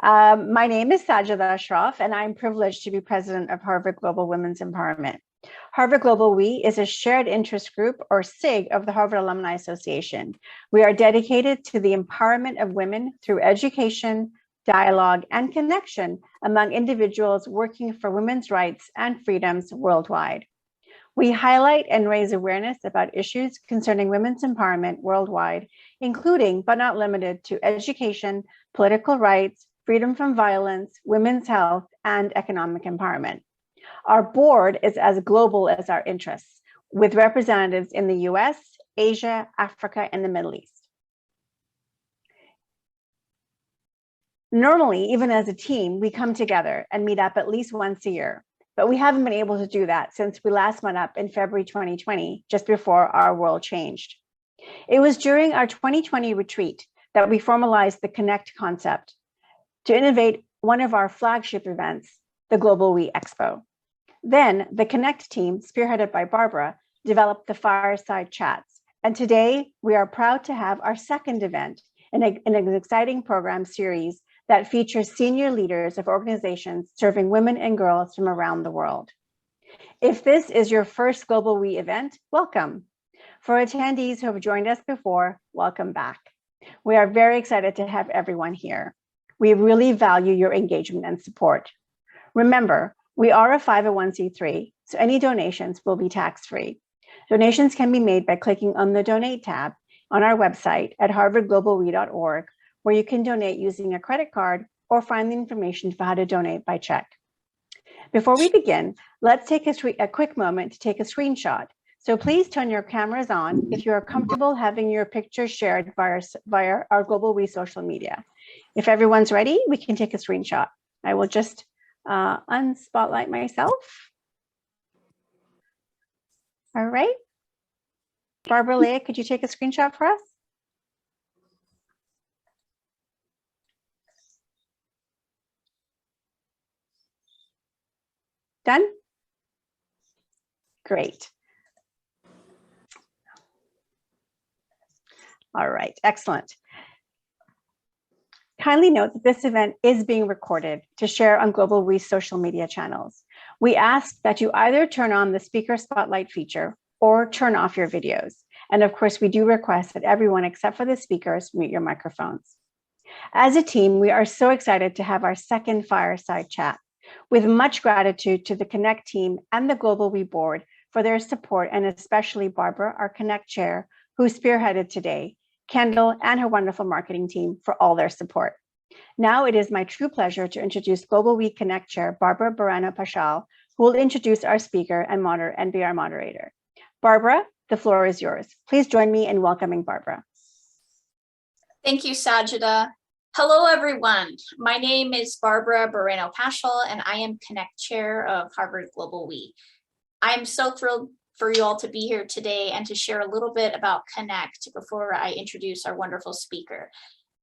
My name is Sajida Ashraf, and I'm privileged to be president of Harvard Global Women's Empowerment. Harvard GlobalWE is a shared interest group, or SIG, of the Harvard Alumni Association. We are dedicated to the empowerment of women through education, dialogue, and connection among individuals working for women's rights and freedoms worldwide. We highlight and raise awareness about issues concerning women's empowerment worldwide, including but not limited to education, political rights, freedom from violence, women's health, and economic empowerment. Our board is as global as our interests, with representatives in the US, Asia, Africa, and the Middle East. Normally, even as a team, we come together and meet up at least once a year. But we haven't been able to do that since we last met up in February 2020, just before our world changed. It was during our 2020 retreat that we formalized the Connect concept to innovate one of our flagship events, the GlobalWE Expo. Then the Connect team, spearheaded by Barbara, developed the Fireside Chats. And today we are proud to have our second event in an exciting program series that features senior leaders of organizations serving women and girls from around the world. If this is your first GlobalWE event, welcome. For attendees who have joined us before, welcome back. We are very excited to have everyone here. We really value your engagement and support. Remember, we are a 501c3, so any donations will be tax-free. Donations can be made by clicking on the Donate tab on our website at harvardglobalwe.org, where you can donate using a credit card or find the information for how to donate by check. Before we begin, let's take a quick moment to take a screenshot. So please turn your cameras on if you are comfortable having your picture shared via our GlobalWE social media. If everyone's ready, we can take a screenshot. I will just unspotlight myself. All right. Barbara Leah, could you take a screenshot for us? Done? Great. All right, excellent. Kindly note that this event is being recorded to share on GlobalWE's social media channels. We ask that you either turn on the speaker spotlight feature or turn off your videos. And of course, we do request that everyone except for the speakers mute your microphones. As a team, we are so excited to have our second Fireside Chat, with much gratitude to the Connect team and the GlobalWE board for their support, and especially Barbara, our Connect chair, who spearheaded today, Kendall and her wonderful marketing team for all their support. Now it is my true pleasure to introduce GlobalWE Connect chair, Barbara Barano-Pashal, who will introduce our speaker and be our moderator. Barbara, the floor is yours. Please join me in welcoming Barbara. Thank you, Sajida. Hello, everyone. My name is Barbara Barano-Pashal, and I am Connect Chair of Harvard GlobalWE. I am so thrilled for you all to be here today and to share a little bit about Connect before I introduce our wonderful speaker.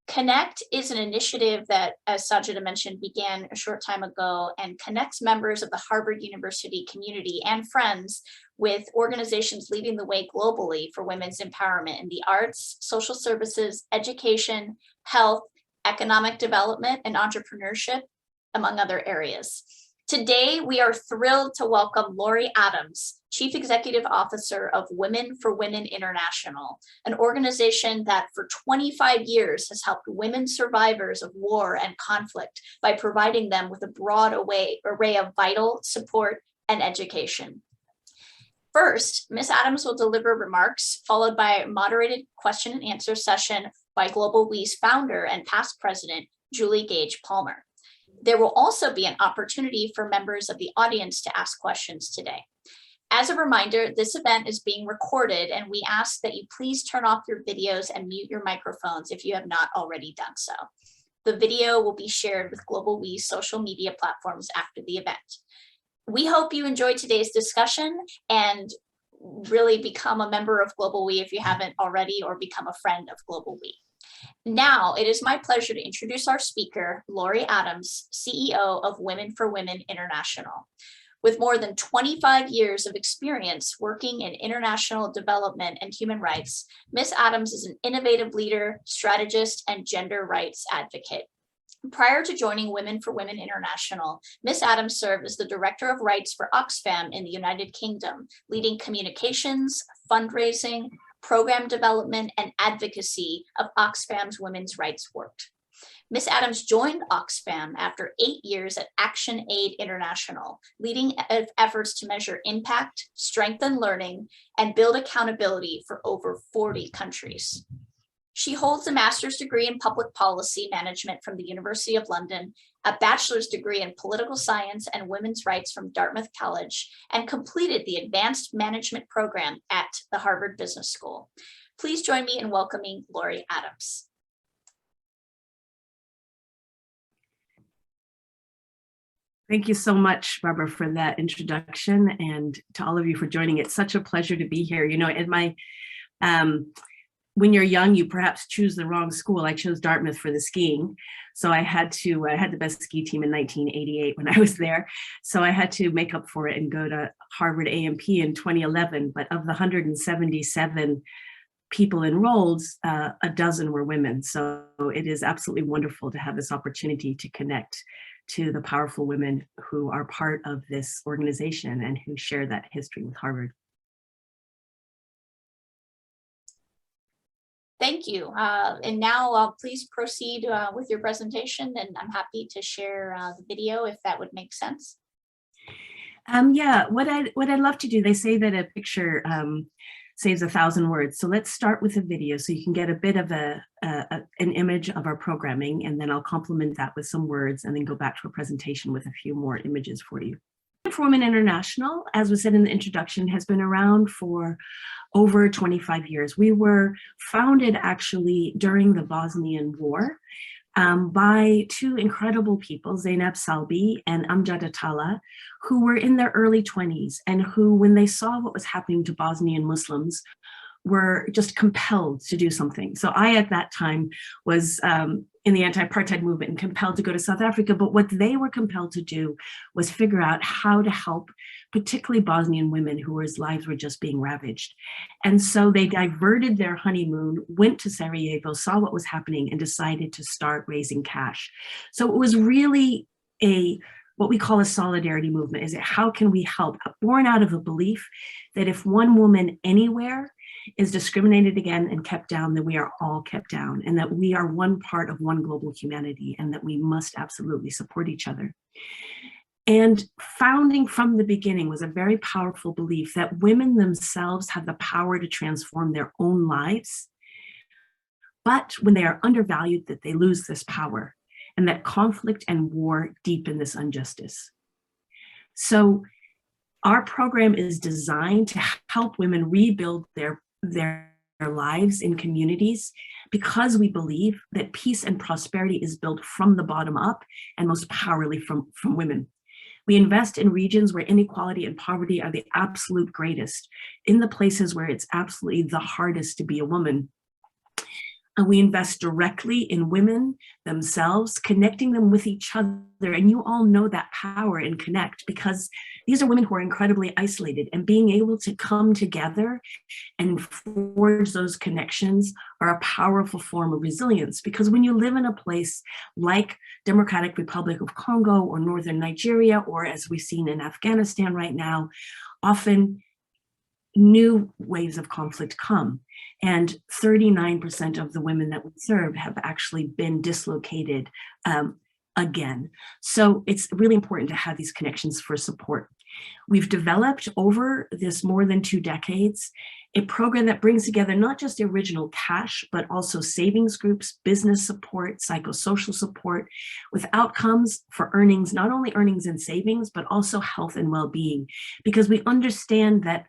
Connect is an initiative that, as Sajida mentioned, began a short time ago and connects members of the Harvard University community and friends with organizations leading the way globally for women's empowerment in the arts, social services, education, health, economic development, and entrepreneurship, among other areas. Today, we are thrilled to welcome Laurie Adams, Chief Executive Officer of Women for Women International, an organization that for 25 years has helped women survivors of war and conflict by providing them with a broad array of vital support and education. First, Ms. Adams will deliver remarks, followed by a moderated question and answer session by GlobalWE's founder and past president, Julie Gage Palmer. There will also be an opportunity for members of the audience to ask questions today. As a reminder, this event is being recorded, and we ask that you please turn off your videos and mute your microphones if you have not already done so. The video will be shared with GlobalWE's social media platforms after the event. We hope you enjoyed today's discussion and really become a member of GlobalWE if you haven't already, or become a friend of GlobalWE. Now, it is my pleasure to introduce our speaker, Laurie Adams, CEO of Women for Women International. With more than 25 years of experience working in international development and human rights, Ms. Adams is an innovative leader, strategist, and gender rights advocate. Prior to joining Women for Women International, Ms. Adams served as the Director of Rights for Oxfam in the United Kingdom, leading communications, fundraising, program development, and advocacy of Oxfam's women's rights work. Ms. Adams joined Oxfam after 8 years at Action Aid International, leading efforts to measure impact, strengthen learning, and build accountability for over 40 countries. She holds a master's degree in public policy management from the University of London, a bachelor's degree in political science and women's rights from Dartmouth College, and completed the advanced management program at the Harvard Business School. Please join me in welcoming Laurie Adams. Thank you so much, Barbara, for that introduction, and to all of you for joining. It's such a pleasure to be here. You know, in my when you're young, you perhaps choose the wrong school. I chose Dartmouth for the skiing. So I had the best ski team in 1988 when I was there. So I had to make up for it and go to Harvard A&P in 2011. But of the 177 people enrolled, a dozen were women. So it is absolutely wonderful to have this opportunity to connect to the powerful women who are part of this organization and who share that history with Harvard. Thank you. And now please proceed with your presentation, and I'm happy to share the video if that would make sense. Yeah, what I'd love to do, they say that a picture saves 1,000 words. So let's start with a video so you can get a bit of an image of our programming, and then I'll complement that with some words and then go back to a presentation with a few more images for you. For Women International, as was said in the introduction, has been around for over 25 years. We were founded actually during the Bosnian War by two incredible people, Zainab Salbi and Amjad Atala, who were in their early 20s and who, when they saw what was happening to Bosnian Muslims, were just compelled to do something. So I, at that time, was in the anti-apartheid movement and compelled to go to South Africa. But what they were compelled to do was figure out how to help, particularly Bosnian women whose lives were just being ravaged. And so they diverted their honeymoon, went to Sarajevo, saw what was happening, and decided to start raising cash. So it was really what we call a solidarity movement. Is it how can we help? Born out of a belief that if one woman anywhere is discriminated again and kept down, then we are all kept down, and that we are one part of one global humanity, and that we must absolutely support each other. And founding from the beginning was a very powerful belief that women themselves have the power to transform their own lives, but when they are undervalued, that they lose this power, and that conflict and war deepen this injustice. So our program is designed to help women rebuild their lives in communities, because we believe that peace and prosperity is built from the bottom up, and most powerfully from women. We invest in regions where inequality and poverty are the absolute greatest, in the places where it's absolutely the hardest to be a woman. And we invest directly in women themselves, connecting them with each other. And you all know that power in Connect, because these are women who are incredibly isolated, and being able to come together and forge those connections are a powerful form of resilience. Because when you live in a place like Democratic Republic of Congo or Northern Nigeria, or as we've seen in Afghanistan right now, often new waves of conflict come. And 39% of the women that we serve have actually been dislocated again. So it's really important to have these connections for support. We've developed over this more than 2 decades a program that brings together not just the original cash, but also savings groups, business support, psychosocial support, with outcomes for earnings, not only earnings and savings, but also health and well-being. Because we understand that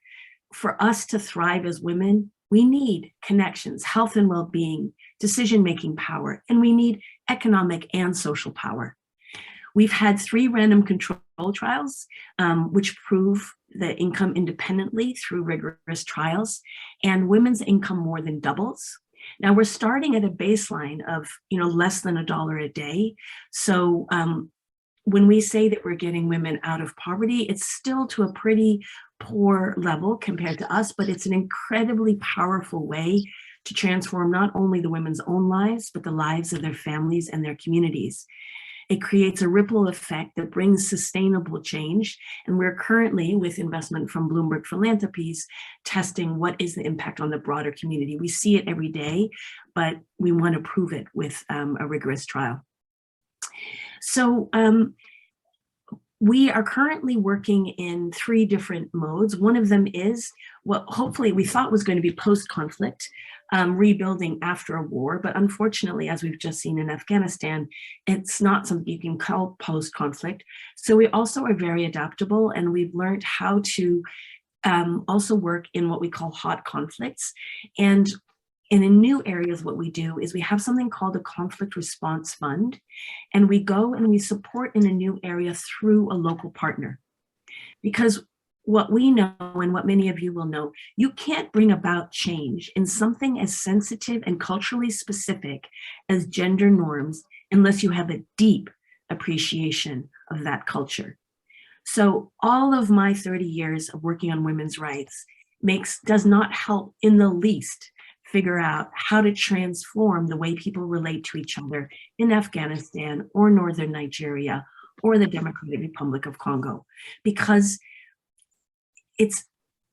for us to thrive as women, we need connections, health and well-being, decision-making power, and we need economic and social power. We've had 3 random control trials, which prove the income independently through rigorous trials, and women's income more than doubles. Now we're starting at a baseline of less than $1 a day. So when we say that we're getting women out of poverty, it's still to a pretty poor level compared to us, but it's an incredibly powerful way to transform not only the women's own lives, but the lives of their families and their communities. It creates a ripple effect that brings sustainable change. And we're currently, with investment from Bloomberg Philanthropies, testing what is the impact on the broader community. We see it every day, but we want to prove it with a rigorous trial. So we are currently working in 3 different modes. One of them is what hopefully we thought was going to be post-conflict, rebuilding after a war, but unfortunately, as we've just seen in Afghanistan, it's not something you can call post-conflict. So we also are very adaptable, and we've learned how to also work in what we call hot conflicts. And in new areas, what we do is we have something called a conflict response fund, and we go and we support in a new area through a local partner. Because what we know, and what many of you will know, you can't bring about change in something as sensitive and culturally specific as gender norms unless you have a deep appreciation of that culture. So all of my 30 years of working on women's rights does not help in the least figure out how to transform the way people relate to each other in Afghanistan or Northern Nigeria or the Democratic Republic of Congo, because it's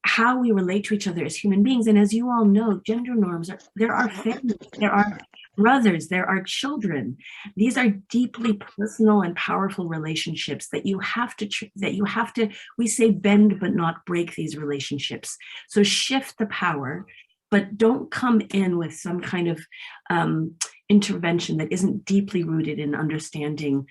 how we relate to each other as human beings. And as you all know, gender norms there are families, there are brothers, there are children. These are deeply personal and powerful relationships that you have to, we say bend but not break these relationships. So shift the power, but don't come in with some kind of intervention that isn't deeply rooted in understanding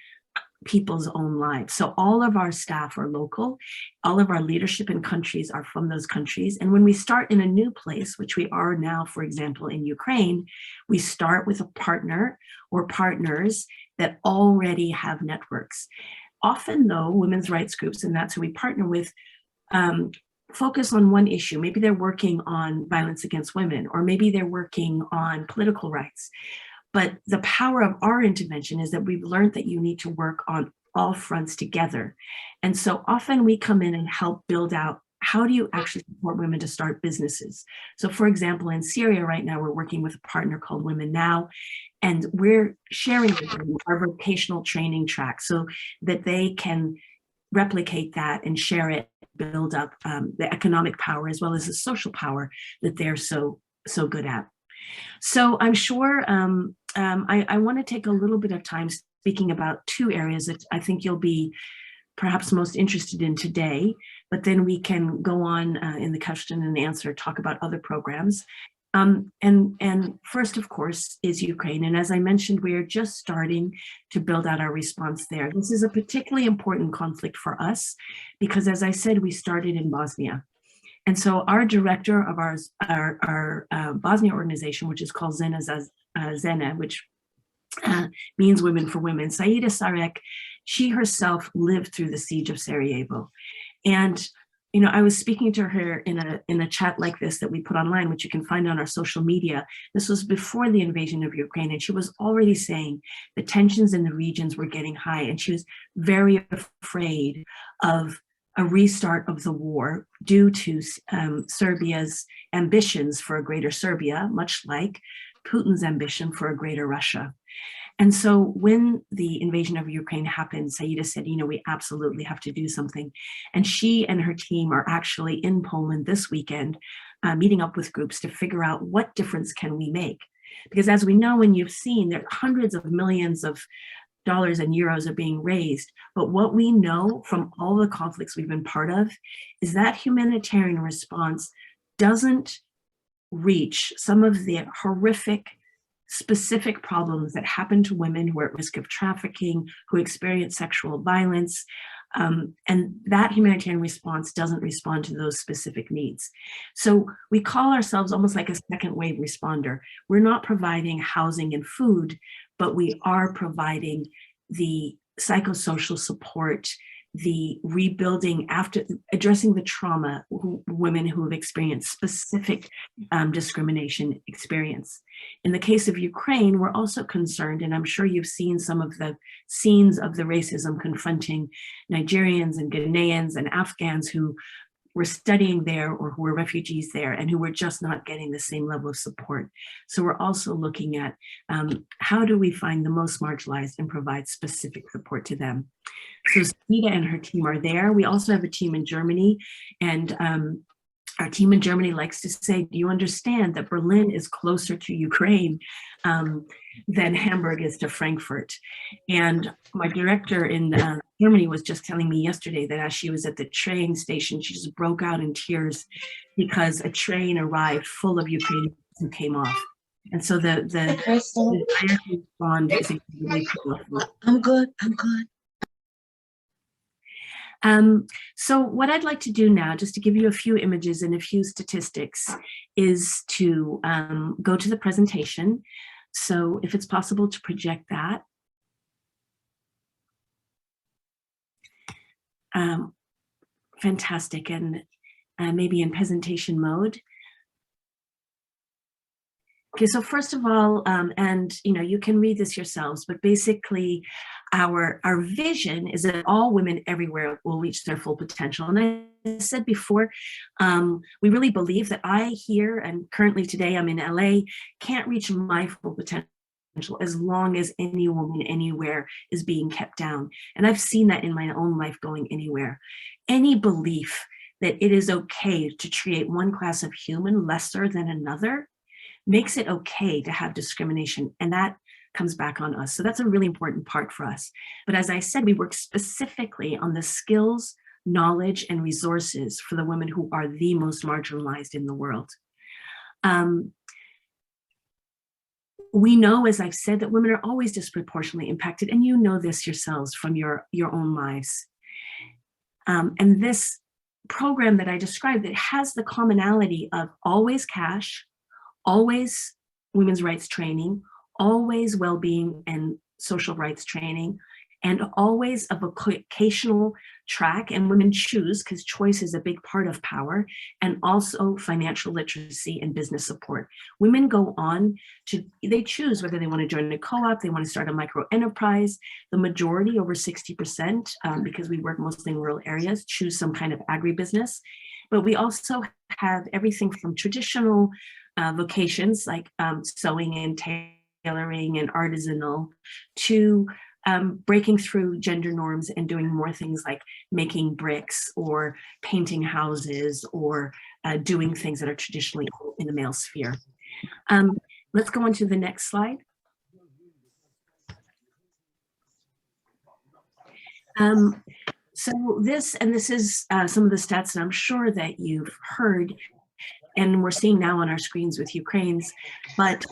people's own lives. So all of our staff are local, all of our leadership in countries are from those countries. And when we start in a new place, which we are now, for example, in Ukraine, we start with a partner or partners that already have networks. Often though, women's rights groups, and that's who we partner with, focus on one issue. Maybe they're working on violence against women, or maybe they're working on political rights. But the power of our intervention is that we've learned that you need to work on all fronts together. And so often we come in and help build out, how do you actually support women to start businesses? So for example, in Syria right now, we're working with a partner called Women Now, and we're sharing with them our vocational training track so that they can replicate that and share it, build up the economic power as well as the social power that they're so good at. So I'm sure I want to take a little bit of time speaking about 2 areas that I think you'll be perhaps most interested in today, but then we can go on in the question and answer, talk about other programs. And first, of course, is Ukraine. And as I mentioned, we are just starting to build out our response there. This is a particularly important conflict for us because, as I said, we started in Bosnia. And so our director of our Bosnia organization, which is called Zena, which means Women for Women, Saida Sarek, she herself lived through the siege of Sarajevo. And you know, I was speaking to her in a chat like this that we put online, which you can find on our social media. This was before the invasion of Ukraine, and she was already saying the tensions in the regions were getting high, and she was very afraid of a restart of the war due to Serbia's ambitions for a greater Serbia, much like Putin's ambition for a greater Russia. And so when the invasion of Ukraine happened, Saida said, you know, we absolutely have to do something. And she and her team are actually in Poland this weekend, meeting up with groups to figure out what difference can we make. Because as we know, and you've seen, there are hundreds of millions of dollars and euros are being raised. But what we know from all the conflicts we've been part of is that humanitarian response doesn't reach some of the horrific specific problems that happen to women who are at risk of trafficking, who experience sexual violence, and that humanitarian response doesn't respond to those specific needs. So we call ourselves almost like a second wave responder. We're not providing housing and food, but we are providing the psychosocial support, the rebuilding after addressing the trauma women who have experienced specific discrimination experience. In the case of Ukraine, we're also concerned, and I'm sure you've seen some of the scenes of the racism confronting Nigerians and Ghanaians and Afghans who were studying there or who were refugees there and who were just not getting the same level of support. So we're also looking at how do we find the most marginalized and provide specific support to them. So Sita and her team are there. We also have a team in Germany, and our team in Germany likes to say, do you understand that Berlin is closer to Ukraine than Hamburg is to Frankfurt? And my director in Germany was just telling me yesterday that as she was at the train station, she just broke out in tears because a train arrived full of Ukrainians who came off. And so the bond is incredibly powerful. I'm good. So what I'd like to do now, just to give you a few images and a few statistics, is to go to the presentation. So if it's possible to project that. Fantastic, and maybe in presentation mode. Okay, so first of all, and you can read this yourselves, but basically our vision is that all women everywhere will reach their full potential. And I said before, we really believe that I here, and currently today I'm in LA, can't reach my full potential as long as any woman anywhere is being kept down. And I've seen that in my own life going anywhere. Any belief that it is okay to treat one class of human lesser than another makes it okay to have discrimination, and that comes back on us. So that's a really important part for us. But as I said, we work specifically on the skills, knowledge, and resources for the women who are the most marginalized in the world. We know, as I've said, that women are always disproportionately impacted, and you know this yourselves from your own lives. And this program that I described, it has the commonality of always cash, always women's rights training, always well-being and social rights training, and always a vocational track, and women choose, because choice is a big part of power, and also financial literacy and business support. Women go on to, they choose whether they want to join a co-op, they want to start a micro enterprise. The majority, over 60%, because we work mostly in rural areas, choose some kind of agribusiness. But we also have everything from traditional vocations like sewing and tailoring and artisanal to breaking through gender norms and doing more things like making bricks or painting houses or doing things that are traditionally in the male sphere. Let's go on to the next slide. So this is some of the stats that I'm sure that you've heard and we're seeing now on our screens with Ukraine's, but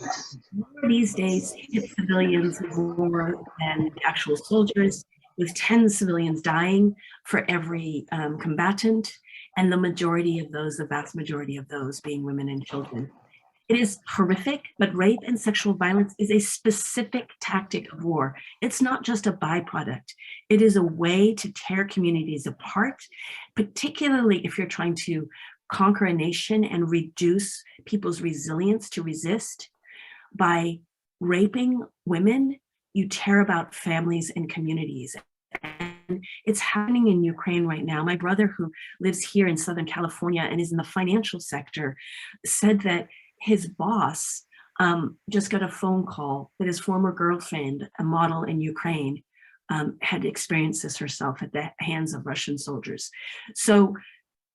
these days hit civilians more than actual soldiers, with 10 civilians dying for every combatant, and the majority of those, the vast majority of those being women and children. It is horrific, but rape and sexual violence is a specific tactic of war. It's not just a byproduct. It is a way to tear communities apart, particularly if you're trying to conquer a nation and reduce people's resilience to resist. By raping women, you tear about families and communities. And it's happening in Ukraine right now. My brother, who lives here in Southern California and is in the financial sector, said that his boss just got a phone call that his former girlfriend, a model in Ukraine, had experienced this herself at the hands of Russian soldiers. So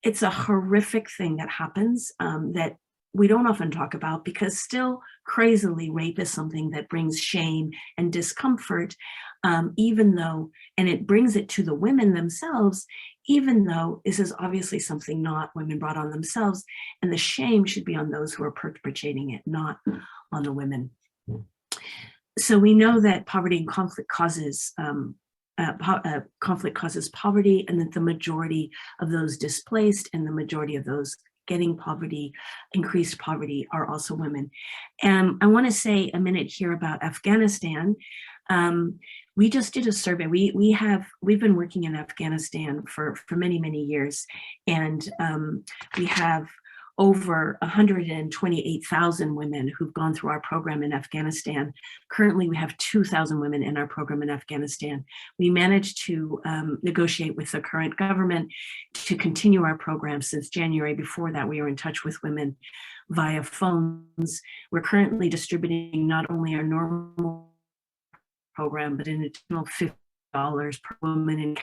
it's a horrific thing that happens that we don't often talk about, because still crazily rape is something that brings shame and discomfort, even though, and it brings it to the women themselves, even though this is obviously something not women brought on themselves, and the shame should be on those who are perpetrating it, not on the women. So we know that poverty and conflict causes poverty, and that the majority of those displaced and the majority of those getting poverty, increased poverty, are also women. And I want to say a minute here about Afghanistan. We just did a survey. We've been working in Afghanistan for many, many years, and we have over 128,000 women who've gone through our program in Afghanistan. Currently, we have 2,000 women in our program in Afghanistan. We managed to negotiate with the current government to continue our program since January. Before that, we were in touch with women via phones. We're currently distributing not only our normal program, but an additional $50 per woman and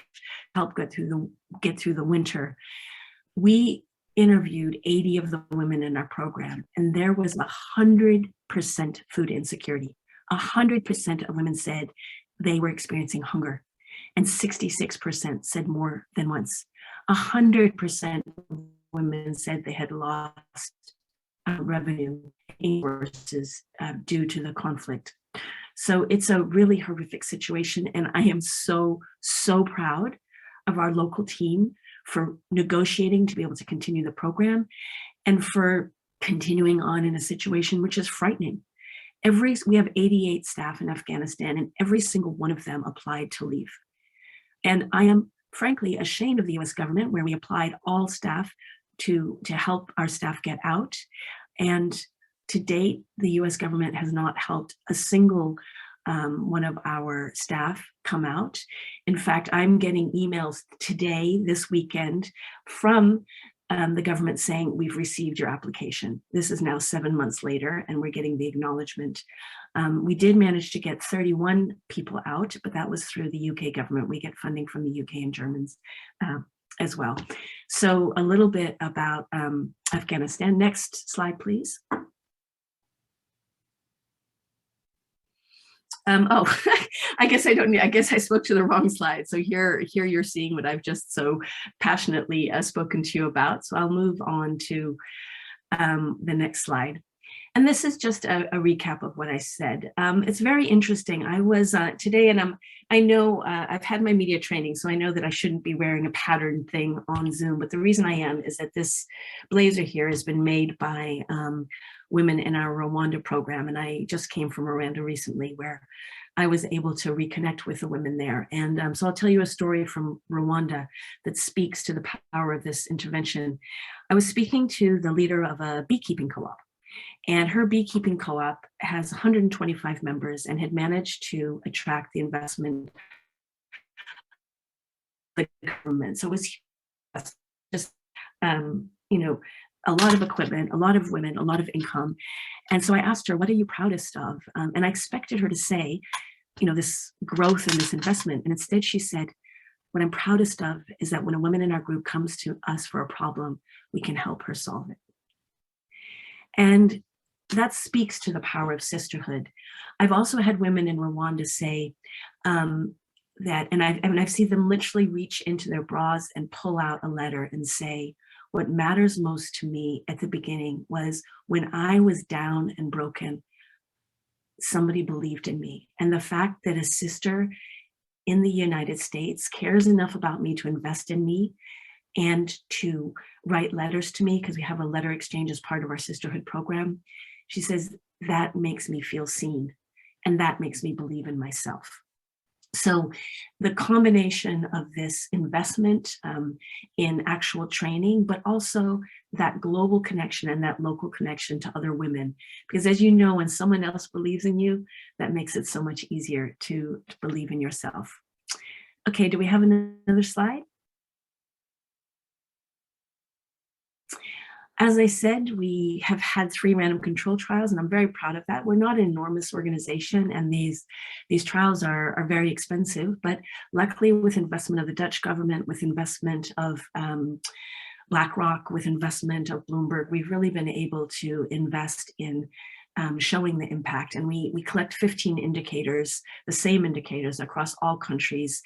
help get through the winter. We interviewed 80 of the women in our program, and there was 100% food insecurity. 100% of women said they were experiencing hunger, and 66% said more than once. 100% of women said they had lost revenue sources due to the conflict. So it's a really horrific situation, and I am so proud of our local team for negotiating to be able to continue the program and for continuing on in a situation which is frightening. We have 88 staff in Afghanistan, and every single one of them applied to leave. And I am frankly ashamed of the US government, where we applied all staff to help our staff get out. And to date, the US government has not helped a single one of our staff come out. In fact, I'm getting emails today, this weekend, from the government saying, we've received your application. This is now 7 months later, and we're getting the acknowledgement. We did manage to get 31 people out, but that was through the UK government. We get funding from the UK and Germans as well. So a little bit about Afghanistan. Next slide, please. I guess I spoke to the wrong slide. So here you're seeing what I've just so passionately spoken to you about. So I'll move on to the next slide. And this is just a recap of what I said. It's very interesting. I was today, and I know I've had my media training, so I know that I shouldn't be wearing a patterned thing on Zoom, but the reason I am is that this blazer here has been made by women in our Rwanda program. And I just came from Rwanda recently, where I was able to reconnect with the women there. And so I'll tell you a story from Rwanda that speaks to the power of this intervention. I was speaking to the leader of a beekeeping co-op, and her beekeeping co-op has 125 members and had managed to attract the investment of the government. So it was just, a lot of equipment, a lot of women, a lot of income. And so I asked her, what are you proudest of? And I expected her to say, this growth and this investment. And instead she said, what I'm proudest of is that when a woman in our group comes to us for a problem, we can help her solve it. And that speaks to the power of sisterhood. I've also had women in Rwanda say that, and I've seen them literally reach into their bras and pull out a letter and say, what matters most to me at the beginning was when I was down and broken, somebody believed in me. And the fact that a sister in the United States cares enough about me to invest in me and to write letters to me, because we have a letter exchange as part of our sisterhood program, she says, that makes me feel seen, and that makes me believe in myself. So the combination of this investment in actual training, but also that global connection and that local connection to other women, because as you know, when someone else believes in you, that makes it so much easier to believe in yourself. Okay, do we have another slide? As I said, we have had 3 random control trials, and I'm very proud of that. We're not an enormous organization, and these trials are very expensive, but luckily with investment of the Dutch government, with investment of BlackRock, with investment of Bloomberg, we've really been able to invest in showing the impact. And we collect 15 indicators, the same indicators across all countries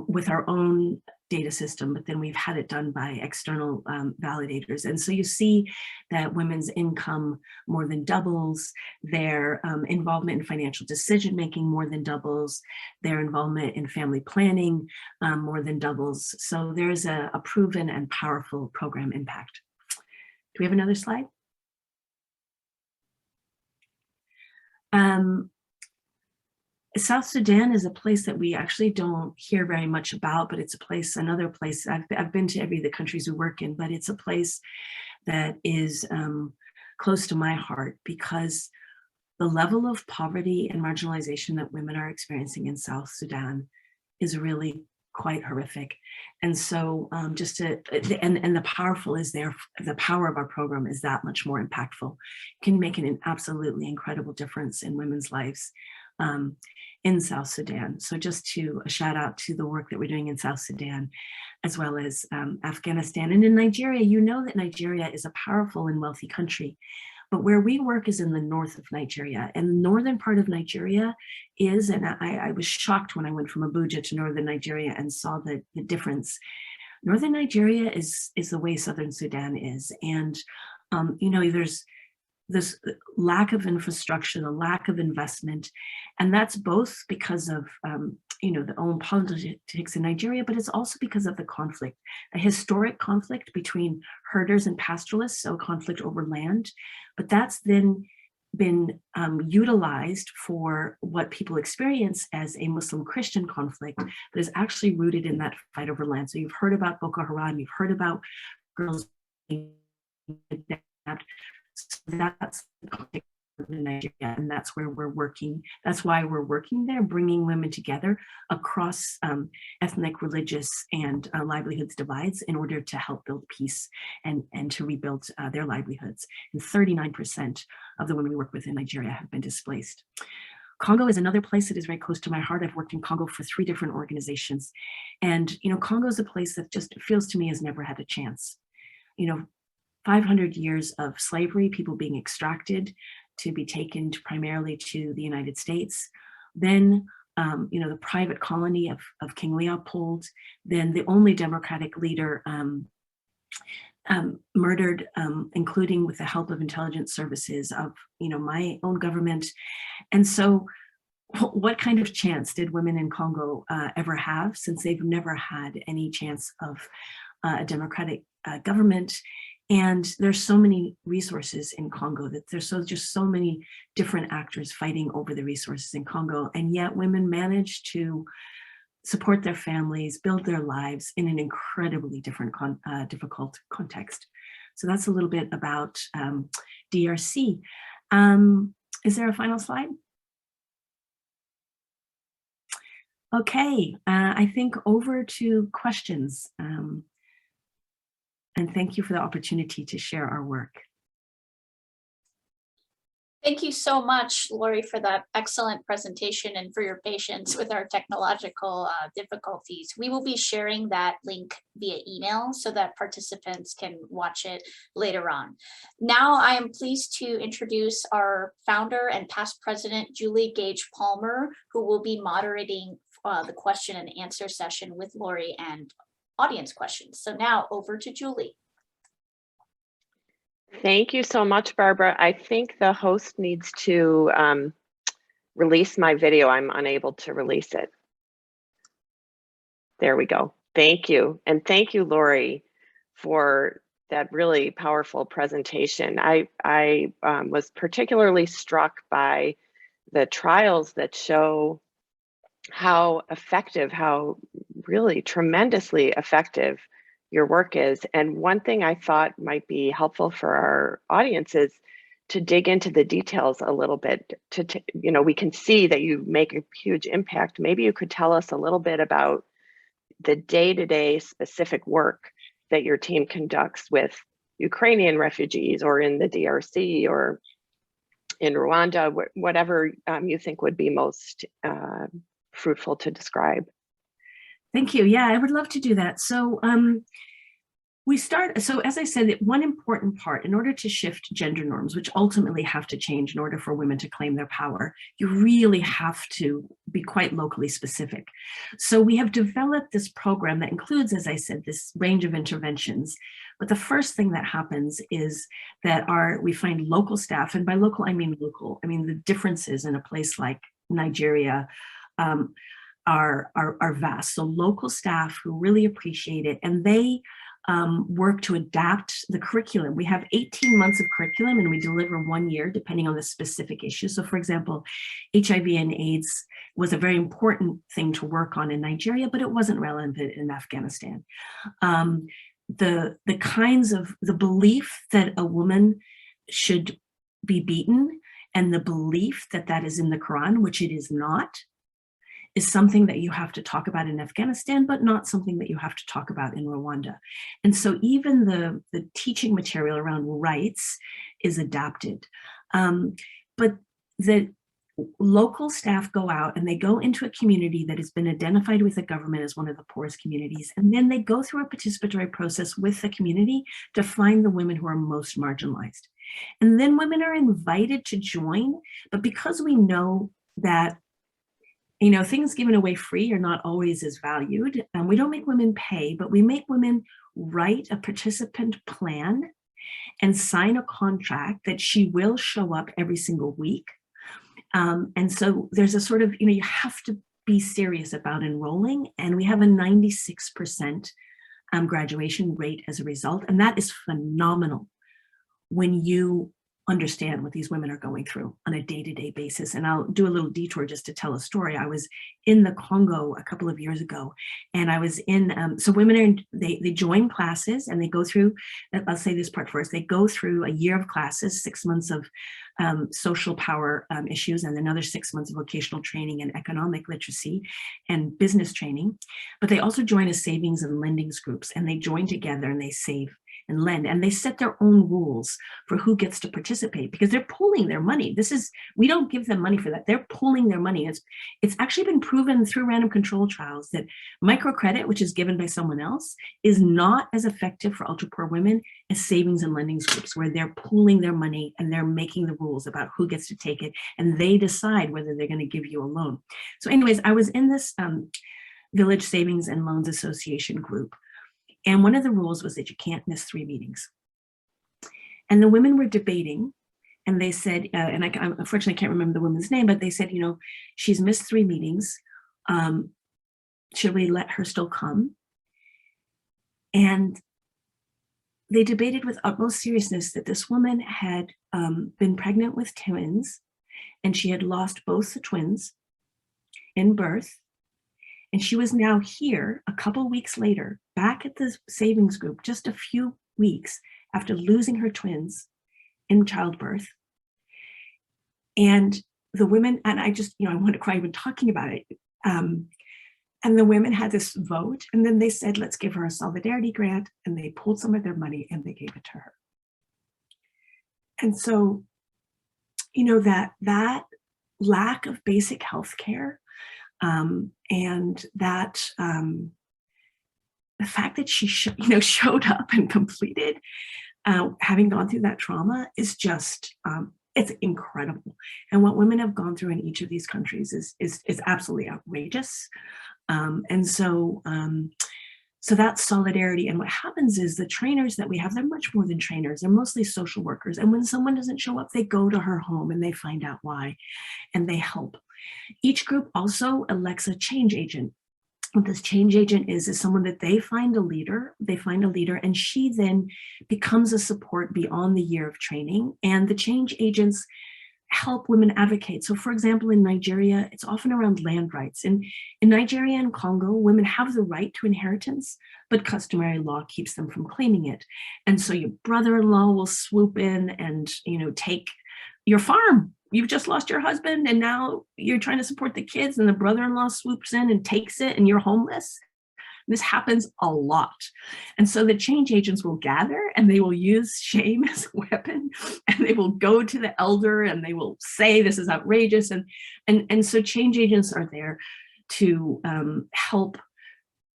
with our own data system, but then we've had it done by external validators. And so you see that women's income more than doubles, their involvement in financial decision-making more than doubles, their involvement in family planning more than doubles. So there's a proven and powerful program impact. Do we have another slide? South Sudan is a place that we actually don't hear very much about, but it's a place, another place, I've been to every of the countries we work in, but it's a place that is close to my heart, because the level of poverty and marginalization that women are experiencing in South Sudan is really quite horrific. And so and the powerful is there, the power of our program is that much more impactful, can make an absolutely incredible difference in women's lives in South Sudan. So just a shout out to the work that we're doing in South Sudan, as well as Afghanistan. And in Nigeria, you know that Nigeria is a powerful and wealthy country, but where we work is in the north of Nigeria, and the northern part of Nigeria is, and I was shocked when I went from Abuja to northern Nigeria and saw the difference. Northern Nigeria is the way southern Sudan is. And, you know, there's this lack of infrastructure, the lack of investment, and that's both because of, you know, the own politics in Nigeria, but it's also because of the conflict, a historic conflict between herders and pastoralists, so conflict over land. But that's then been utilized for what people experience as a Muslim-Christian conflict that is actually rooted in that fight over land. So you've heard about Boko Haram, you've heard about girls being kidnapped. So that's the conflict in Nigeria, and that's where we're working. That's why we're working there, bringing women together across ethnic, religious, and livelihoods divides in order to help build peace and to rebuild their livelihoods. And 39% of the women we work with in Nigeria have been displaced. Congo is another place that is very close to my heart. I've worked in Congo for 3 different organizations. And, you know, Congo is a place that just feels to me has never had a chance. You know, 500 years of slavery, people being extracted to be taken primarily to the United States. Then, you know, the private colony of King Leopold, then the only democratic leader murdered, including with the help of intelligence services of, you know, my own government. And so what kind of chance did women in Congo ever have, since they've never had any chance of a democratic government? And there's so many resources in Congo that there's just so many different actors fighting over the resources in Congo. And yet women manage to support their families, build their lives in an incredibly difficult context. So that's a little bit about DRC. Is there a final slide? Okay, I think over to questions. And thank you for the opportunity to share our work. Thank you so much, Laurie, for that excellent presentation and for your patience with our technological difficulties. We will be sharing that link via email so that participants can watch it later on. Now, I am pleased to introduce our founder and past president, Julie Gage Palmer, who will be moderating the question and answer session with Laurie and audience questions. So now over to Julie. Thank you so much, Barbara. I think the host needs to release my video. I'm unable to release it. There we go. Thank you. And thank you, Laurie, for that really powerful presentation. I was particularly struck by the trials that show how effective, how really tremendously effective your work is. And one thing I thought might be helpful for our audience is to dig into the details a little bit. You know, we can see that you make a huge impact. Maybe you could tell us a little bit about the day-to-day specific work that your team conducts with Ukrainian refugees, or in the DRC, or in Rwanda, whatever you think would be most fruitful to describe. Thank you. Yeah, I would love to do that. So so as I said, one important part, in order to shift gender norms, which ultimately have to change in order for women to claim their power, you really have to be quite locally specific. So we have developed this program that includes, as I said, this range of interventions. But the first thing that happens is that we find local staff, and by local, I mean local. I mean, the differences in a place like Nigeria are vast. So local staff who really appreciate it, and they work to adapt the curriculum. We have 18 months of curriculum, and we deliver 1 year depending on the specific issue. So for example, HIV and AIDS was a very important thing to work on in Nigeria, but it wasn't relevant in Afghanistan. the kinds of the belief that a woman should be beaten and the belief that that is in the Quran, which it is not, is something that you have to talk about in Afghanistan, but not something that you have to talk about in Rwanda. And so even the teaching material around rights is adapted. But the local staff go out and they go into a community that has been identified with the government as one of the poorest communities. And then they go through a participatory process with the community to find the women who are most marginalized. And then women are invited to join, but because we know that things given away free are not always as valued. We don't make women pay, but we make women write a participant plan and sign a contract that she will show up every single week. And so there's a sort of, you have to be serious about enrolling, and we have a 96% graduation rate as a result. And that is phenomenal when you understand what these women are going through on a day-to-day basis. And I'll do a little detour just to tell a story. I was in the Congo a couple of years ago, and I was in, so women they join classes and they go through, I'll say this part first, they go through a year of classes, 6 months of social power issues, and another 6 months of vocational training and economic literacy and business training. But they also join a savings and lendings groups, and they join together and they save and lend, and they set their own rules for who gets to participate, because they're pooling their money. We don't give them money for that. They're pooling their money. It's actually been proven through random control trials that microcredit, which is given by someone else, is not as effective for ultra poor women as savings and lendings groups, where they're pooling their money and they're making the rules about who gets to take it, and they decide whether they're going to give you a loan. So anyways, I was in this Village Savings and Loans Association group. And one of the rules was that you can't miss 3 meetings. And the women were debating, and they said, and I unfortunately can't remember the woman's name, but they said, she's missed 3 meetings. Should we let her still come? And they debated with utmost seriousness that this woman had been pregnant with twins, and she had lost both the twins in birth. And she was now here a couple weeks later, back at the savings group, just a few weeks after losing her twins in childbirth. And the women, and I just, I want to cry even talking about it. And the women had this vote, and then they said, let's give her a solidarity grant. And they pulled some of their money and they gave it to her. And so, that lack of basic health care, and that the fact that she showed up and completed, having gone through that trauma, is just it's incredible. And what women have gone through in each of these countries is absolutely outrageous. And so that's solidarity. And what happens is the trainers that we have, they're much more than trainers. They're mostly social workers. And when someone doesn't show up, they go to her home and they find out why, and they help. Each group also elects a change agent. What this change agent is someone that they find a leader, and she then becomes a support beyond the year of training. And the change agents help women advocate. So for example, in Nigeria, it's often around land rights. And in Nigeria and Congo, women have the right to inheritance, but customary law keeps them from claiming it. And so your brother-in-law will swoop in and, take your farm. You've just lost your husband, and now you're trying to support the kids, and the brother-in-law swoops in and takes it, and you're homeless. This happens a lot. And so the change agents will gather, and they will use shame as a weapon, and they will go to the elder and they will say, this is outrageous. And so change agents are there to help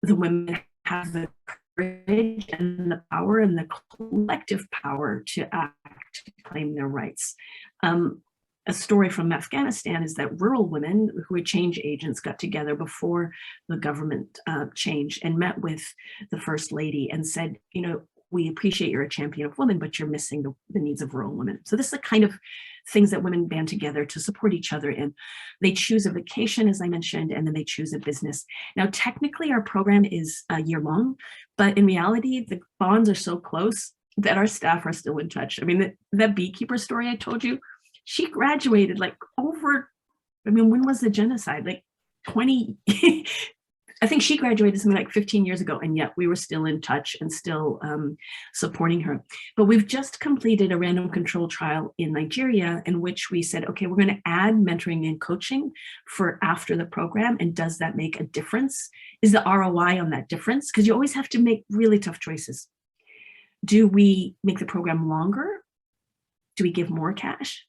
the women have the courage and the power and the collective power to act, to claim their rights. A story from Afghanistan is that rural women who were change agents got together before the government changed and met with the First Lady and said, we appreciate you're a champion of women, but you're missing the needs of rural women. So this is the kind of things that women band together to support each other in. They choose a vacation, as I mentioned, and then they choose a business. Now, technically, our program is a year long, but in reality, the bonds are so close that our staff are still in touch. I mean, that beekeeper story I told you, she graduated when was the genocide? 20, I think she graduated something like 15 years ago, and yet we were still in touch and still supporting her. But we've just completed a random control trial in Nigeria in which we said, okay, we're going to add mentoring and coaching for after the program. And does that make a difference? Is the ROI on that difference? Because you always have to make really tough choices. Do we make the program longer? Do we give more cash,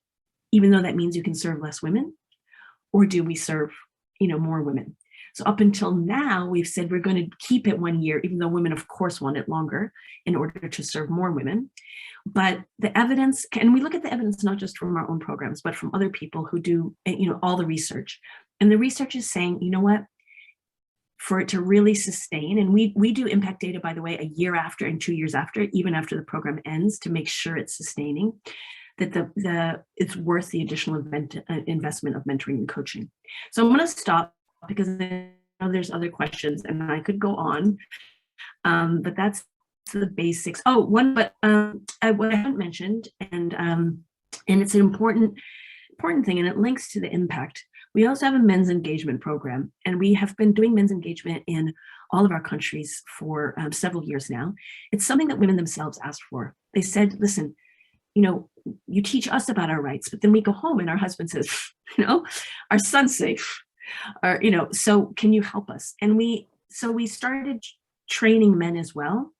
even though that means you can serve less women? Or do we serve, more women? So up until now, we've said we're going to keep it 1 year, even though women, of course, want it longer in order to serve more women. But the evidence, and we look at the evidence not just from our own programs, but from other people who do, all the research. And the research is saying, you know what, for it to really sustain, and we do impact data, by the way, a year after and 2 years after, even after the program ends, to make sure it's sustaining, that it's worth the additional investment of mentoring and coaching. So I'm going to stop because I know there's other questions and I could go on, but that's the basics. Oh, what I haven't mentioned, and it's an important thing, and it links to the impact. We also have a men's engagement program, and we have been doing men's engagement in all of our countries for several years now. It's something that women themselves asked for. They said, listen, you teach us about our rights, but then we go home and our husband says, our son's safe. Or, so can you help us? And so we started training men as well.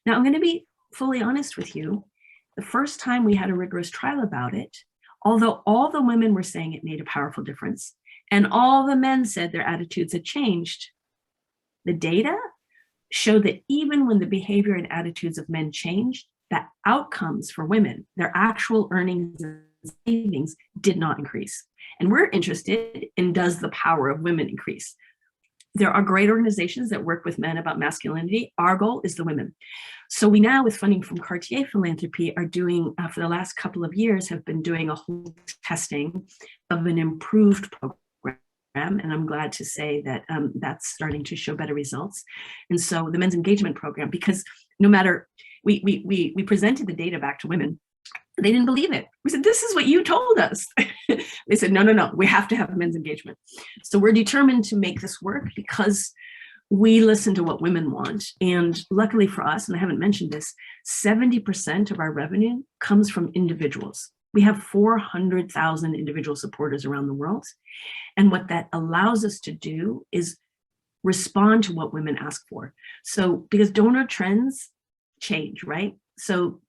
Now, I'm going to be fully honest with you. The first time we had a rigorous trial about it, although all the women were saying it made a powerful difference, and all the men said their attitudes had changed, the data showed that even when the behavior and attitudes of men changed, the outcomes for women, their actual earnings and savings, did not increase. And we're interested in, does the power of women increase? There are great organizations that work with men about masculinity. Our goal is the women. So we now, with funding from Cartier Philanthropy, are doing, for the last couple of years, have been doing a whole testing of an improved program. And I'm glad to say that that's starting to show better results. And so the men's engagement program, because no matter, we presented the data back to women, they didn't believe it. We said, this is what you told us. They said, no, we have to have men's engagement. So we're determined to make this work because we listen to what women want. And luckily for us, and I haven't mentioned this, 70% of our revenue comes from individuals. We have 400,000 individual supporters around the world. And what that allows us to do is respond to what women ask for. So because donor trends change, right? So,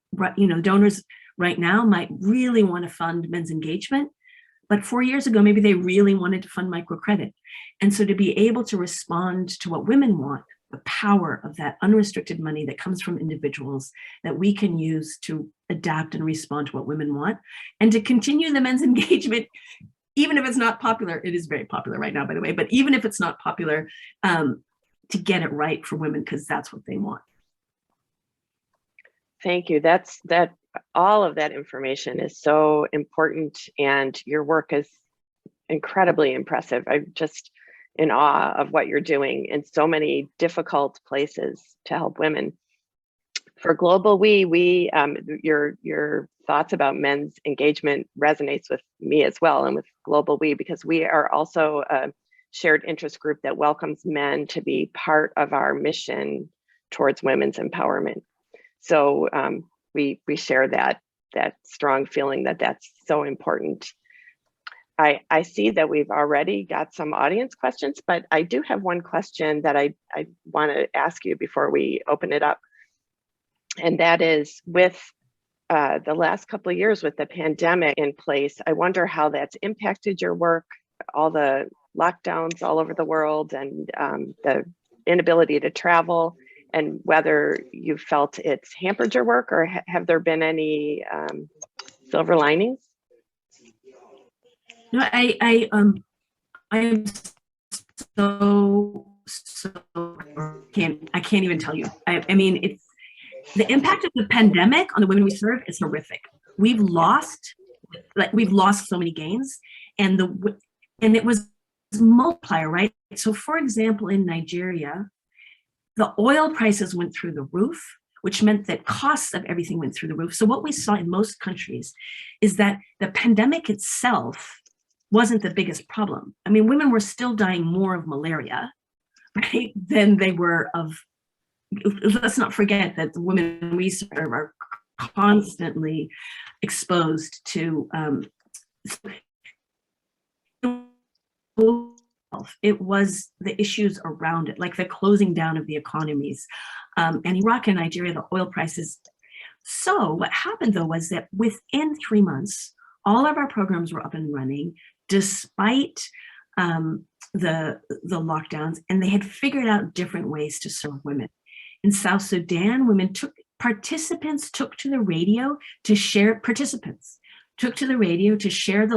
donors right now might really want to fund men's engagement, but 4 years ago, maybe they really wanted to fund microcredit. And so to be able to respond to what women want, the power of that unrestricted money that comes from individuals that we can use to adapt and respond to what women want, and to continue the men's engagement, even if it's not popular. It is very popular right now, by the way, but even if it's not popular, to get it right for women, because that's what they want. Thank you. All of that information is so important, and your work is incredibly impressive. I'm just in awe of what you're doing in so many difficult places to help women. For GlobalWE, your thoughts about men's engagement resonates with me as well, and with GlobalWE, because we are also a shared interest group that welcomes men to be part of our mission towards women's empowerment. So we share that strong feeling that that's so important. I see that we've already got some audience questions, but I do have one question that I want to ask you before we open it up. And that is, with the last couple of years with the pandemic in place, I wonder how that's impacted your work, all the lockdowns all over the world, and the inability to travel, and whether you felt it's hampered your work, or have there been any silver linings? No, I am so I can't even tell you. I mean, it's the impact of the pandemic on the women we serve is horrific. We've lost so many gains, and it was multiplier, right? So for example, in Nigeria, the oil prices went through the roof, which meant that costs of everything went through the roof. So what we saw in most countries is that the pandemic itself wasn't the biggest problem. I mean, women were still dying more of malaria, right, than they were of, let's not forget that the women we serve are constantly exposed to it was the issues around it, like the closing down of the economies, and Iraq and Nigeria, the oil prices. So what happened though was that within 3 months, all of our programs were up and running, despite the lockdowns, and they had figured out different ways to serve women. In South Sudan, participants took to the radio to share the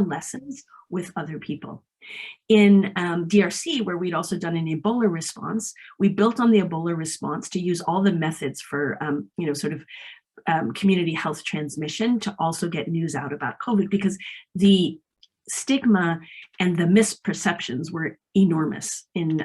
lessons with other people. In DRC, where we'd also done an Ebola response, we built on the Ebola response to use all the methods for, community health transmission to also get news out about COVID, because the stigma and the misperceptions were enormous in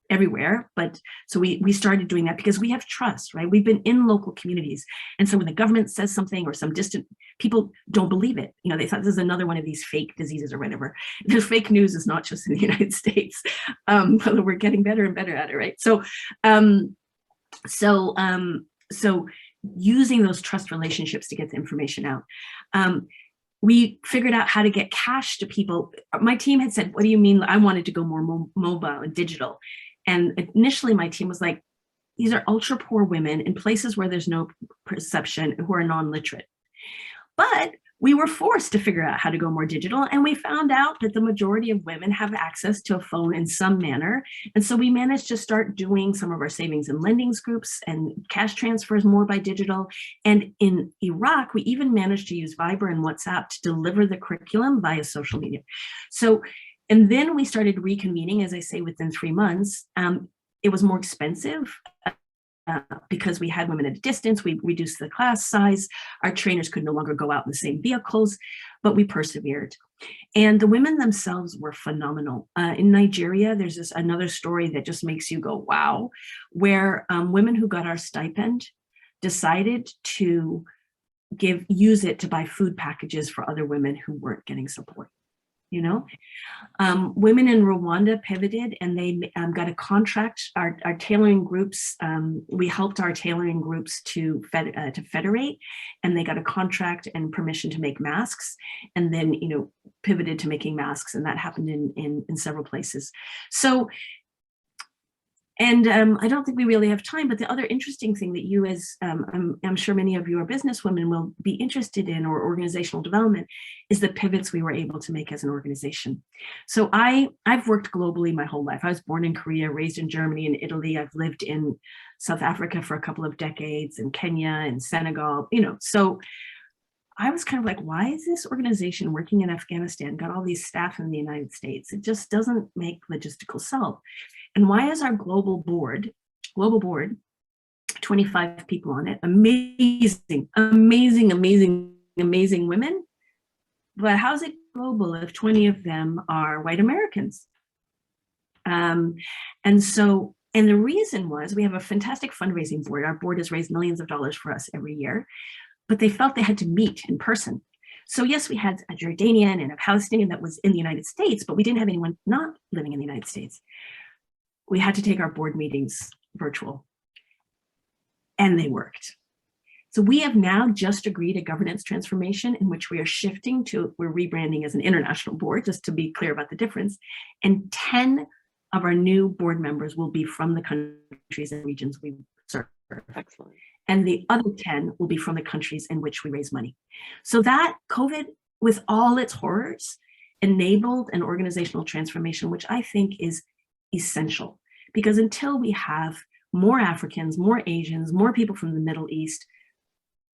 everywhere. But so we started doing that because we have trust, right? We've been in local communities. And so when the government says something or some distant, people don't believe it. You know, they thought this is another one of these fake diseases or whatever. The fake news is not just in the United States, although we're getting better and better at it, right? So using those trust relationships to get the information out. We figured out how to get cash to people. My team had said, what do you mean? I wanted to go more mobile and digital. And initially my team was like, these are ultra poor women in places where there's no perception, who are non-literate. But we were forced to figure out how to go more digital. And we found out that the majority of women have access to a phone in some manner. And so we managed to start doing some of our savings and lendings groups and cash transfers more by digital. And in Iraq, we even managed to use Viber and WhatsApp to deliver the curriculum via social media. So, and then we started reconvening, as I say, within 3 months. It was more expensive. Because we had women at a distance, we reduced the class size. Our trainers could no longer go out in the same vehicles, but we persevered. And the women themselves were phenomenal. In Nigeria, there's another story that just makes you go, wow, where women who got our stipend decided to use it to buy food packages for other women who weren't getting support. You know, women in Rwanda pivoted and they got a contract. Our tailoring groups, we helped our tailoring groups to federate, and they got a contract and permission to make masks, and then pivoted to making masks, and that happened in several places. So. And I don't think we really have time, but the other interesting thing that you as, I'm sure many of you are businesswomen will be interested in, or organizational development, is the pivots we were able to make as an organization. So I've worked globally my whole life. I was born in Korea, raised in Germany and Italy. I've lived in South Africa for a couple of decades, and Kenya and Senegal, so I was kind of like, why is this organization working in Afghanistan got all these staff in the United States? It just doesn't make logistical sense. And why is our global board, 25 people on it, amazing women, but how's it global if 20 of them are white Americans? And the reason was, we have a fantastic fundraising board. Our board has raised millions of dollars for us every year, but they felt they had to meet in person. So yes, we had a Jordanian and a Palestinian that was in the United States, but we didn't have anyone not living in the United States. We had to take our board meetings virtual, and they worked. So we have now just agreed a governance transformation in which we are shifting to, we're rebranding as an international board, just to be clear about the difference. And 10 of our new board members will be from the countries and regions we serve. Excellent. And the other 10 will be from the countries in which we raise money. So that COVID, with all its horrors, enabled an organizational transformation, which I think is essential, because until we have more Africans, more Asians, more people from the Middle East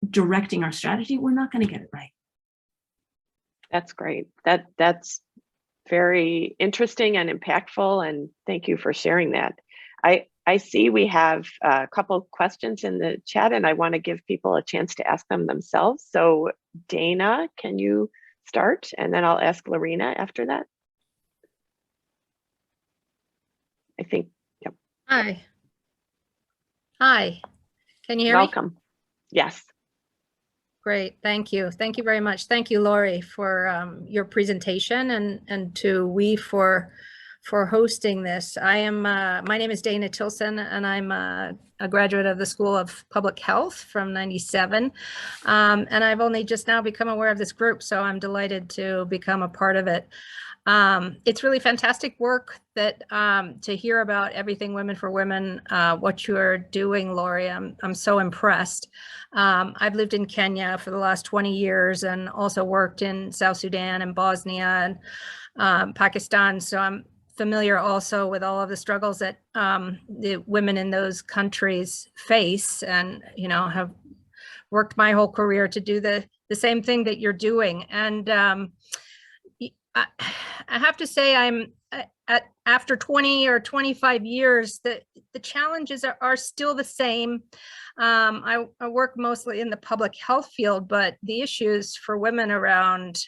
directing our strategy, we're not going to get it right. That's great. That's very interesting and impactful, and thank you for sharing that. I see we have a couple of questions in the chat, and I want to give people a chance to ask them themselves. So Dana, can you start? And then I'll ask Lorena after that. I think, yep. Hi. Can you hear Welcome. me? Yes. Great. Thank you. Thank you very much. Thank you, Laurie, for your presentation, and to WE for hosting this. I am, my name is Dana Tilson, and I'm a graduate of the School of Public Health from '97. And I've only just now become aware of this group, so I'm delighted to become a part of it. It's really fantastic work that to hear about everything Women for Women, what you're doing, Laurie. I'm so impressed. I've lived in Kenya for the last 20 years and also worked in South Sudan and Bosnia and Pakistan. So I'm familiar also with all of the struggles that the women in those countries face, and have worked my whole career to do the same thing that you're doing. And I have to say, after 20 or 25 years, the challenges are still the same. I work mostly in the public health field, but the issues for women around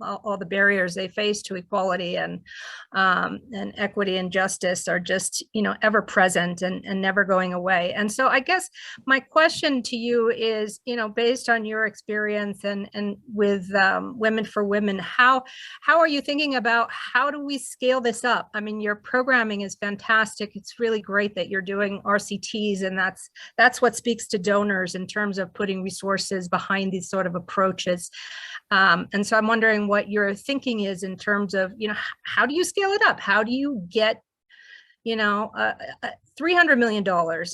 all the barriers they face to equality and equity and justice are just, ever present and never going away. And so I guess my question to you is, based on your experience and with Women for Women, how are you thinking about how do we scale this up? I mean, your programming is fantastic. It's really great that you're doing RCTs, and that's what speaks to donors in terms of putting resources behind these sort of approaches. And so I'm wondering what your thinking is in terms of, how do you scale it up? How do you get, $300 million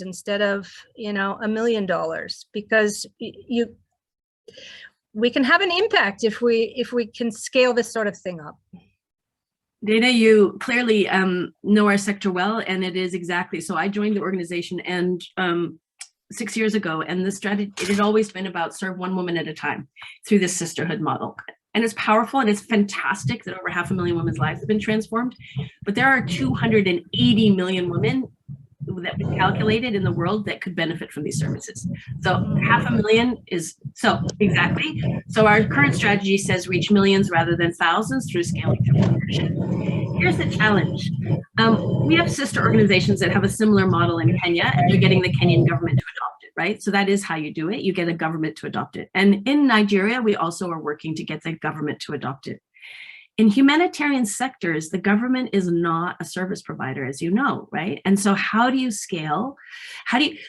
instead of, $1 million? Because we can have an impact if we can scale this sort of thing up. Dana, you clearly know our sector well, and it is exactly so. I joined the organization and 6 years ago, and the strategy, it had always been about serve one woman at a time through this sisterhood model. And it's powerful and it's fantastic that over 500,000 women's lives have been transformed. But there are 280 million women that we calculated in the world that could benefit from these services. So 500,000 is, so exactly. So our current strategy says reach millions rather than thousands through scaling through partnership. Here's the challenge. We have sister organizations that have a similar model in Kenya, and they're getting the Kenyan government to adopt it, right? So that is how you do it. You get a government to adopt it. And in Nigeria, we also are working to get the government to adopt it. In humanitarian sectors, the government is not a service provider, as you know, right? And so how do you scale?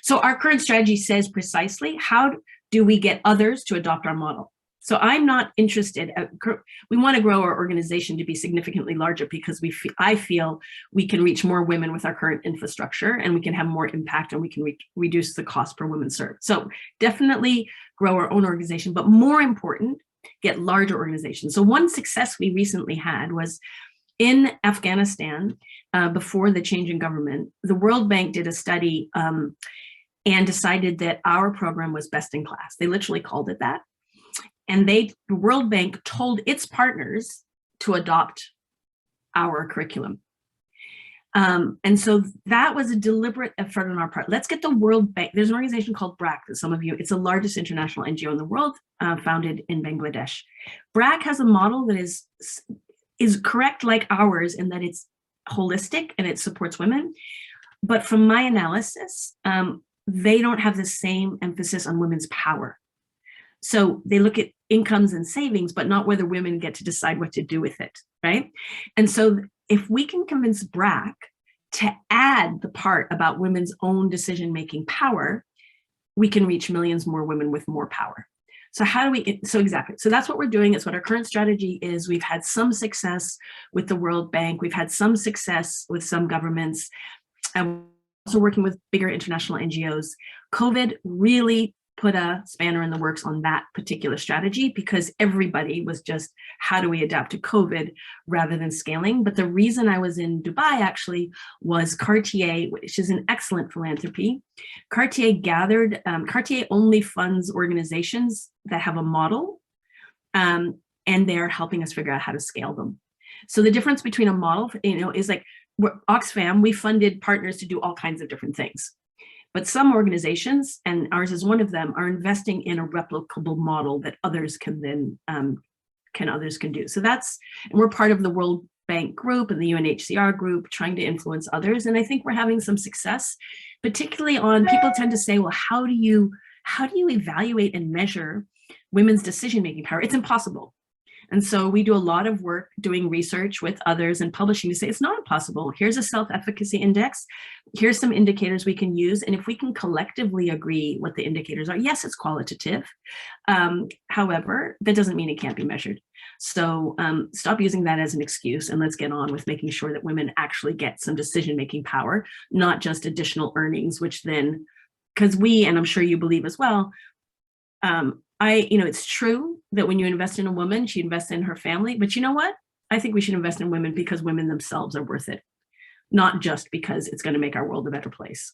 So our current strategy says precisely, how do we get others to adopt our model? So I'm not interested, we want to grow our organization to be significantly larger because I feel we can reach more women with our current infrastructure, and we can have more impact, and we can reduce the cost per woman served. So definitely grow our own organization, but more important, get larger organizations. So one success we recently had was in Afghanistan, before the change in government, the World Bank did a study and decided that our program was best in class. They literally called it that. And the World Bank told its partners to adopt our curriculum. And so that was a deliberate effort on our part. Let's get the World Bank. There's an organization called BRAC that some of you, it's the largest international NGO in the world, founded in Bangladesh. BRAC has a model that is correct like ours in that it's holistic and it supports women. But from my analysis, they don't have the same emphasis on women's power. So they look at incomes and savings, but not whether women get to decide what to do with it, right? And so if we can convince BRAC to add the part about women's own decision-making power, we can reach millions more women with more power. So how do we, so exactly. So that's what we're doing. It's what our current strategy is. We've had some success with the World Bank. We've had some success with some governments. And also working with bigger international NGOs. COVID really put a spanner in the works on that particular strategy because everybody was just, how do we adapt to COVID rather than scaling? But the reason I was in Dubai actually was Cartier, which is an excellent philanthropy. Cartier Cartier only funds organizations that have a model, and they're helping us figure out how to scale them. So the difference between a model, is like Oxfam, we funded partners to do all kinds of different things. But some organizations, and ours is one of them, are investing in a replicable model that others can then others can do. So that's, and we're part of the World Bank group and the UNHCR group trying to influence others. And I think we're having some success, particularly on, people tend to say, well, how do you evaluate and measure women's decision-making power? It's impossible. And so we do a lot of work doing research with others and publishing to say it's not impossible. Here's a self-efficacy index. Here's some indicators we can use. And if we can collectively agree what the indicators are, yes, it's qualitative. However, that doesn't mean it can't be measured. So stop using that as an excuse, and let's get on with making sure that women actually get some decision-making power, not just additional earnings, which then, because we, and I'm sure you believe as well, it's true that when you invest in a woman, she invests in her family, but you know what? I think we should invest in women because women themselves are worth it, not just because it's going to make our world a better place.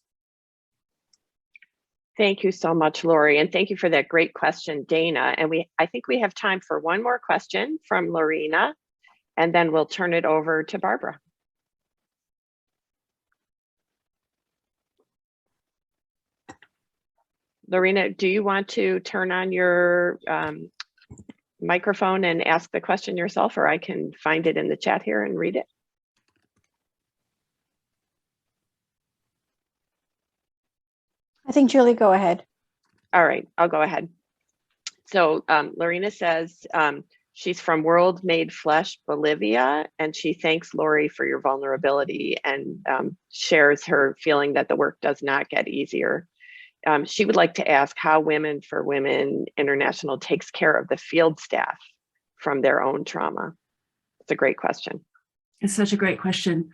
Thank you so much, Laurie, and thank you for that great question, Dana. And I think we have time for one more question from Lorena, and then we'll turn it over to Barbara. Lorena, do you want to turn on your microphone and ask the question yourself, or I can find it in the chat here and read it? I think Julie, go ahead. All right, I'll go ahead. So Lorena says she's from World Made Flesh, Bolivia, and she thanks Laurie for your vulnerability and shares her feeling that the work does not get easier. She would like to ask how Women for Women International takes care of the field staff from their own trauma. It's a great question. It's such a great question.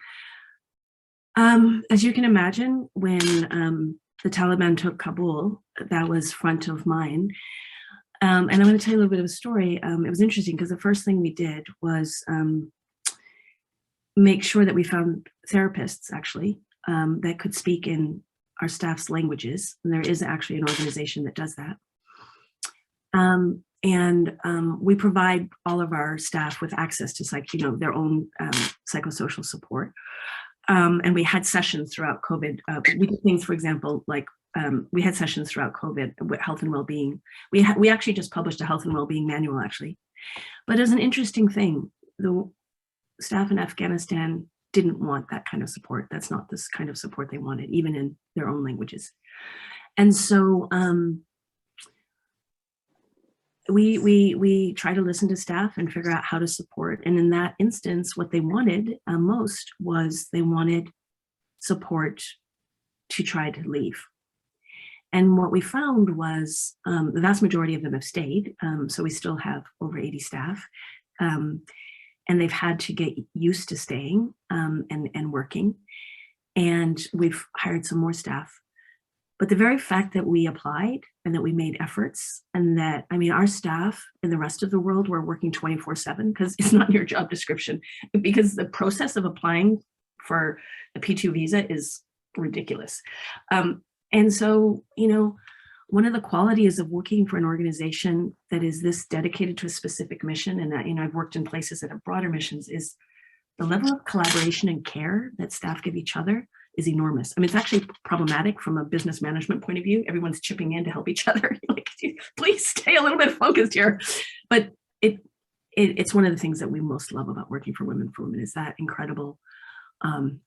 As you can imagine, when the Taliban took Kabul, that was front of mind. And I'm going to tell you a little bit of a story. It was interesting because the first thing we did was make sure that we found therapists, actually, that could speak in our staff's languages. And there is actually an organization that does that. We provide all of our staff with access to their own psychosocial support. And we had sessions throughout COVID. We did things, for example, like we had sessions throughout COVID with health and well-being. We actually just published a health and well-being manual, actually. But as an interesting thing, the staff in Afghanistan didn't want that kind of support. That's not this kind of support they wanted, even in their own languages. And so we try to listen to staff and figure out how to support. And in that instance, what they wanted most was they wanted support to try to leave. And what we found was the vast majority of them have stayed. So we still have over 80 staff. And they've had to get used to staying and working. And we've hired some more staff. But the very fact that we applied and that we made efforts, and that, I mean, our staff in the rest of the world were working 24/7, because it's not in your job description, because the process of applying for the P2 visa is ridiculous. And so, one of the qualities of working for an organization that is this dedicated to a specific mission, and I've worked in places that have broader missions, is the level of collaboration and care that staff give each other is enormous. I mean, it's actually problematic from a business management point of view. Everyone's chipping in to help each other. Like, please stay a little bit focused here. But it's one of the things that we most love about working for Women is that incredible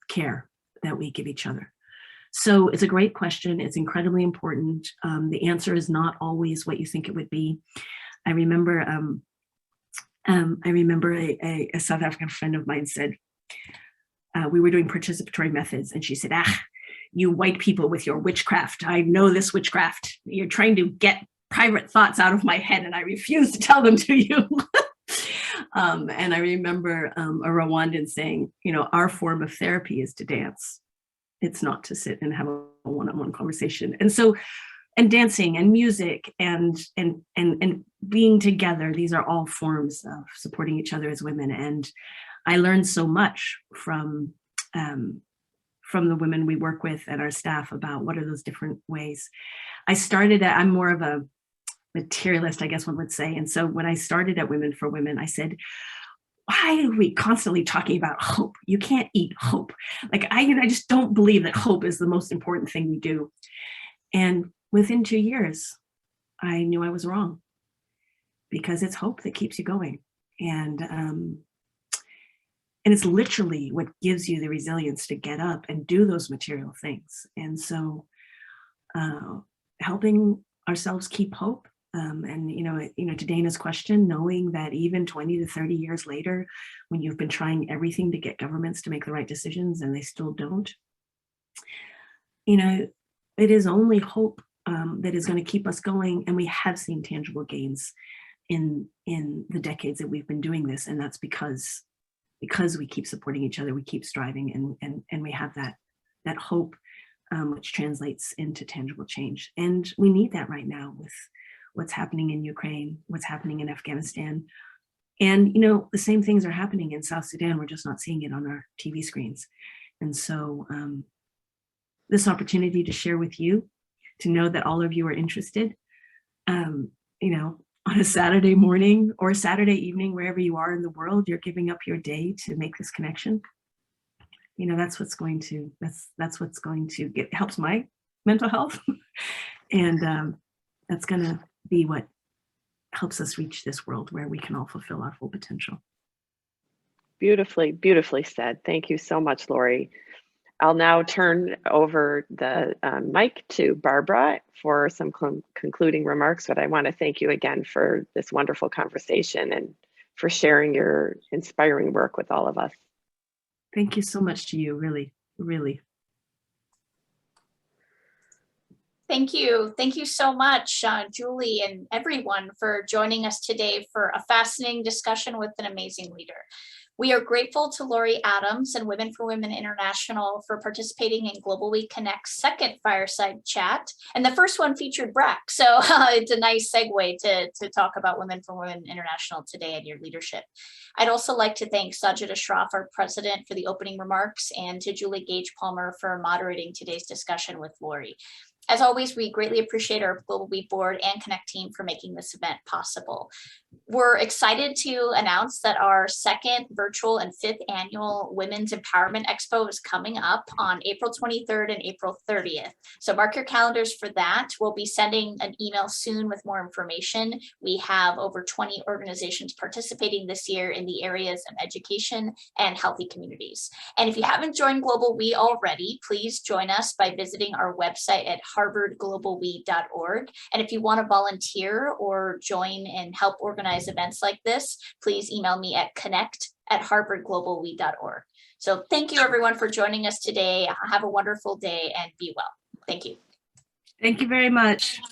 care that we give each other. So it's a great question. It's incredibly important. The answer is not always what you think it would be. I remember a South African friend of mine said, we were doing participatory methods, and she said, you white people with your witchcraft. I know this witchcraft. You're trying to get private thoughts out of my head, and I refuse to tell them to you. And I remember a Rwandan saying, our form of therapy is to dance. It's not to sit and have a one-on-one conversation. And so, and dancing and music and being together, these are all forms of supporting each other as women. And I learned so much from the women we work with and our staff about what are those different ways. I'm more of a materialist, I guess one would say. And so when I started at Women for Women, I said, why are we constantly talking about hope? You can't eat hope. Like, I just don't believe that hope is the most important thing we do. And within 2 years, I knew I was wrong, because it's hope that keeps you going. And it's literally what gives you the resilience to get up and do those material things. And so helping ourselves keep hope And to Dana's question, knowing that even 20 to 30 years later, when you've been trying everything to get governments to make the right decisions and they still don't, it is only hope that is going to keep us going. And we have seen tangible gains in the decades that we've been doing this, and that's because we keep supporting each other, we keep striving, and we have that hope, which translates into tangible change. And we need that right now with what's happening in Ukraine, what's happening in Afghanistan. And, the same things are happening in South Sudan. We're just not seeing it on our TV screens. And so this opportunity to share with you, to know that all of you are interested, on a Saturday morning or Saturday evening, wherever you are in the world, you're giving up your day to make this connection. That's what's going to, that's what's going to helps my mental health. And that's going to be what helps us reach this world where we can all fulfill our full potential. Beautifully, beautifully said. Thank you so much, Laurie. I'll now turn over the mic to Barbara for some concluding remarks, but I want to thank you again for this wonderful conversation and for sharing your inspiring work with all of us. Thank you so much to you, really, really. Thank you. Thank you so much, Julie, and everyone for joining us today for a fascinating discussion with an amazing leader. We are grateful to Laurie Adams and Women for Women International for participating in GlobalWE Connect's second Fireside Chat. And the first one featured Breck. So it's a nice segue to talk about Women for Women International today and your leadership. I'd also like to thank Sajida Shroff, our president, for the opening remarks, and to Julie Gage Palmer for moderating today's discussion with Laurie. As always, we greatly appreciate our GlobalWE board and Connect team for making this event possible. We're excited to announce that our second virtual and fifth annual Women's Empowerment Expo is coming up on April 23rd and April 30th. So mark your calendars for that. We'll be sending an email soon with more information. We have over 20 organizations participating this year in the areas of education and healthy communities. And if you haven't joined GlobalWE already, please join us by visiting our website at harvardglobalwe.org. And if you want to volunteer or join and help organize events like this, please email me at connect@harvardglobalwe.org. So thank you everyone for joining us today. Have a wonderful day and be well. Thank you. Thank you very much.